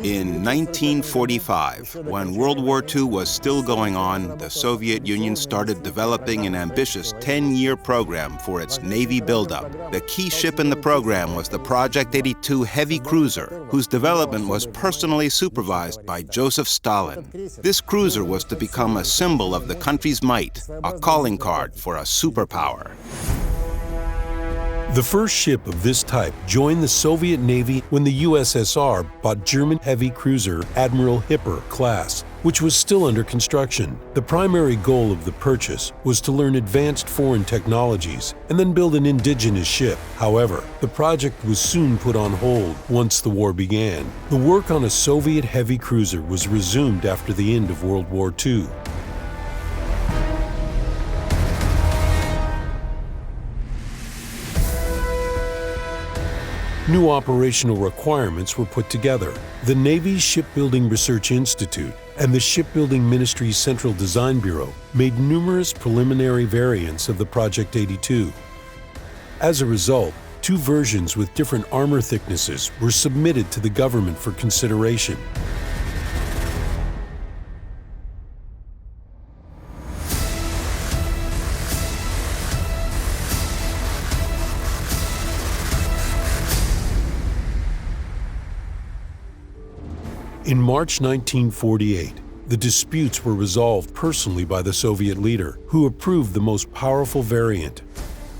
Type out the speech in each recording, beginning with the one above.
In 1945, when World War II was still going on, the Soviet Union started developing an ambitious 10-year program for its Navy buildup. The key ship in the program was the Project 82 heavy cruiser, whose development was personally supervised by Joseph Stalin. This cruiser was to become a symbol of the country's might, a calling card for a superpower. The first ship of this type joined the Soviet Navy when the USSR bought German heavy cruiser Admiral Hipper class, which was still under construction. The primary goal of the purchase was to learn advanced foreign technologies and then build an indigenous ship. However, the project was soon put on hold once the war began. The work on a Soviet heavy cruiser was resumed after the end of World War II. New operational requirements were put together. The Navy's Shipbuilding Research Institute and the Shipbuilding Ministry's Central Design Bureau made numerous preliminary variants of the Project 82. As a result, two versions with different armor thicknesses were submitted to the government for consideration. In March 1948, the disputes were resolved personally by the Soviet leader, who approved the most powerful variant.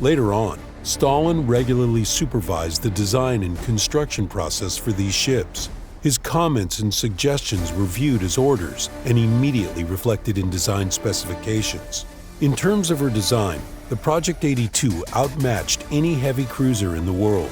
Later on, Stalin regularly supervised the design and construction process for these ships. His comments and suggestions were viewed as orders and immediately reflected in design specifications. In terms of her design, the Project 82 outmatched any heavy cruiser in the world.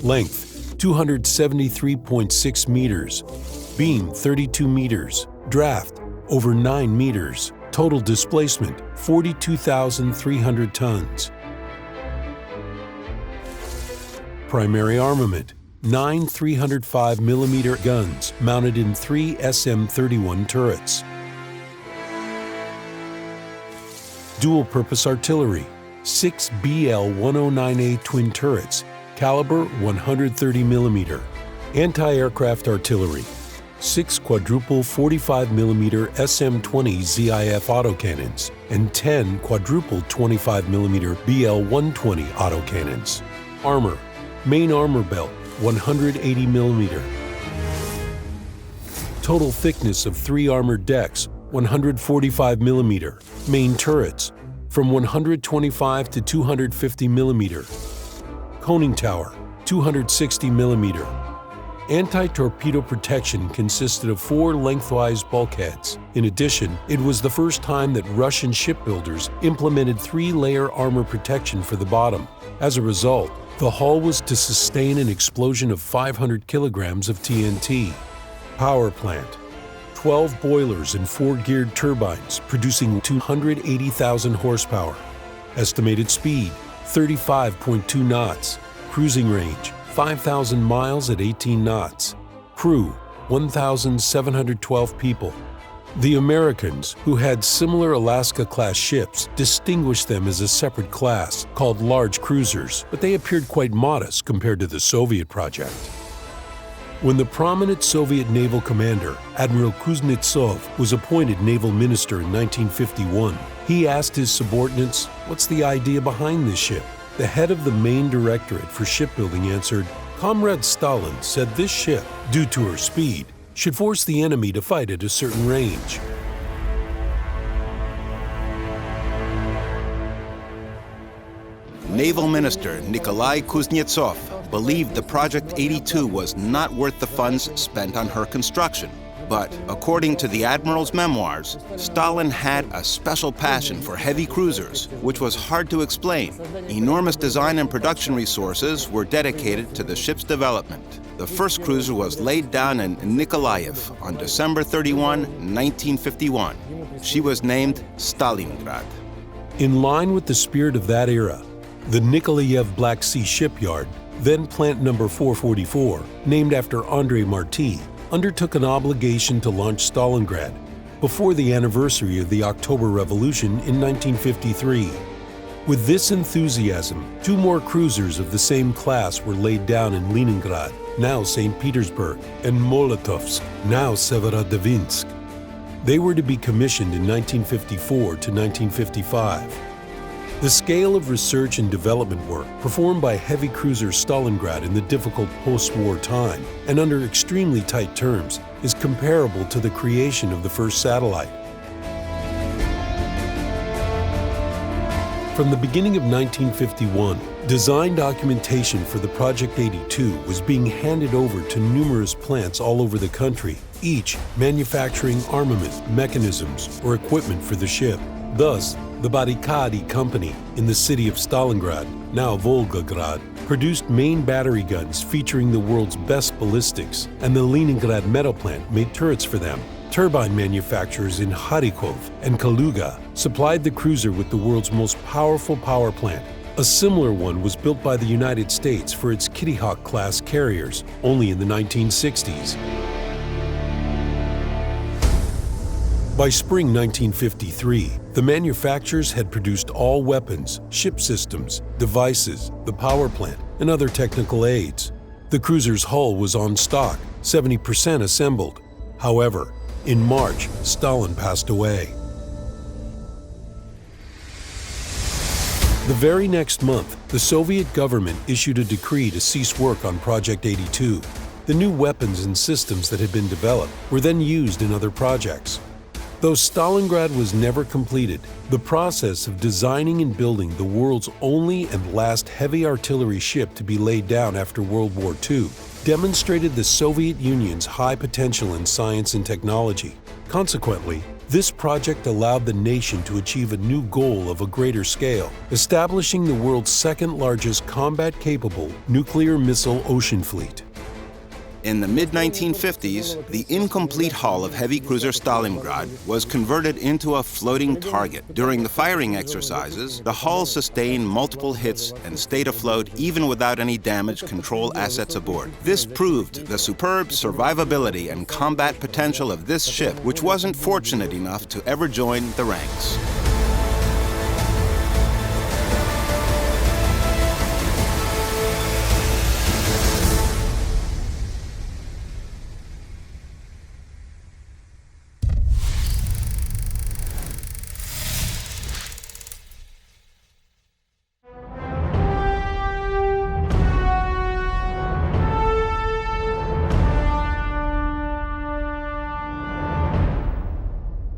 Length, 273.6 meters. Beam, 32 meters. Draft, over 9 meters. Total displacement, 42,300 tons. Primary armament, 9 305mm guns mounted in 3 SM-31 turrets. Dual-purpose artillery, 6 BL-109A twin turrets, caliber 130mm. Anti-aircraft artillery, 6 quadruple 45mm SM-20 ZIF autocannons and 10 quadruple 25mm BL-120 autocannons. Armor, main armor belt 180mm. Total thickness of 3 armored decks 145mm. Main turrets from 125 to 250mm. Coning tower, 260mm. Anti-torpedo protection consisted of 4 lengthwise bulkheads. In addition, it was the first time that Russian shipbuilders implemented 3-layer armor protection for the bottom. As a result, the hull was to sustain an explosion of 500 kilograms of TNT. Power plant, 12 boilers and 4 geared turbines producing 280,000 horsepower. Estimated speed, 35.2 knots. Cruising range, 5,000 miles at 18 knots. Crew, 1,712 people. The Americans, who had similar Alaska-class ships, distinguished them as a separate class called large cruisers, but they appeared quite modest compared to the Soviet project. When the prominent Soviet naval commander, Admiral Kuznetsov, was appointed naval minister in 1951, he asked his subordinates, "What's the idea behind this ship?" The head of the main directorate for shipbuilding answered, "Comrade Stalin said this ship, due to her speed, should force the enemy to fight at a certain range." Naval Minister Nikolai Kuznetsov believed the Project 82 was not worth the funds spent on her construction. But according to the Admiral's memoirs, Stalin had a special passion for heavy cruisers, which was hard to explain. Enormous design and production resources were dedicated to the ship's development. The first cruiser was laid down in Nikolaev on December 31, 1951. She was named Stalingrad. In line with the spirit of that era, the Nikolaev Black Sea Shipyard, then Plant Number 444, named after Andrei Marty, undertook an obligation to launch Stalingrad, before the anniversary of the October Revolution in 1953. With this enthusiasm, 2 more cruisers of the same class were laid down in Leningrad, now St. Petersburg, and Molotovsk, now Severodvinsk. They were to be commissioned in 1954 to 1955. The scale of research and development work performed by heavy cruiser Stalingrad in the difficult post-war time and under extremely tight terms is comparable to the creation of the first satellite. From the beginning of 1951, design documentation for the Project 82 was being handed over to numerous plants all over the country, each manufacturing armament, mechanisms, or equipment for the ship. Thus, the Barikady Company in the city of Stalingrad, now Volgograd, produced main battery guns featuring the world's best ballistics, and the Leningrad metal plant made turrets for them. Turbine manufacturers in Kharkov and Kaluga supplied the cruiser with the world's most powerful power plant. A similar one was built by the United States for its Kitty Hawk-class carriers, only in the 1960s. By spring 1953, the manufacturers had produced all weapons, ship systems, devices, the power plant, and other technical aids. The cruiser's hull was on stock, 70% assembled. However, in March, Stalin passed away. The very next month, the Soviet government issued a decree to cease work on Project 82. The new weapons and systems that had been developed were then used in other projects. Though Stalingrad was never completed, the process of designing and building the world's only and last heavy artillery ship to be laid down after World War II demonstrated the Soviet Union's high potential in science and technology. Consequently, this project allowed the nation to achieve a new goal of a greater scale, establishing the world's second-largest combat-capable nuclear missile ocean fleet. In the mid-1950s, the incomplete hull of heavy cruiser Stalingrad was converted into a floating target. During the firing exercises, the hull sustained multiple hits and stayed afloat even without any damage control assets aboard. This proved the superb survivability and combat potential of this ship, which wasn't fortunate enough to ever join the ranks.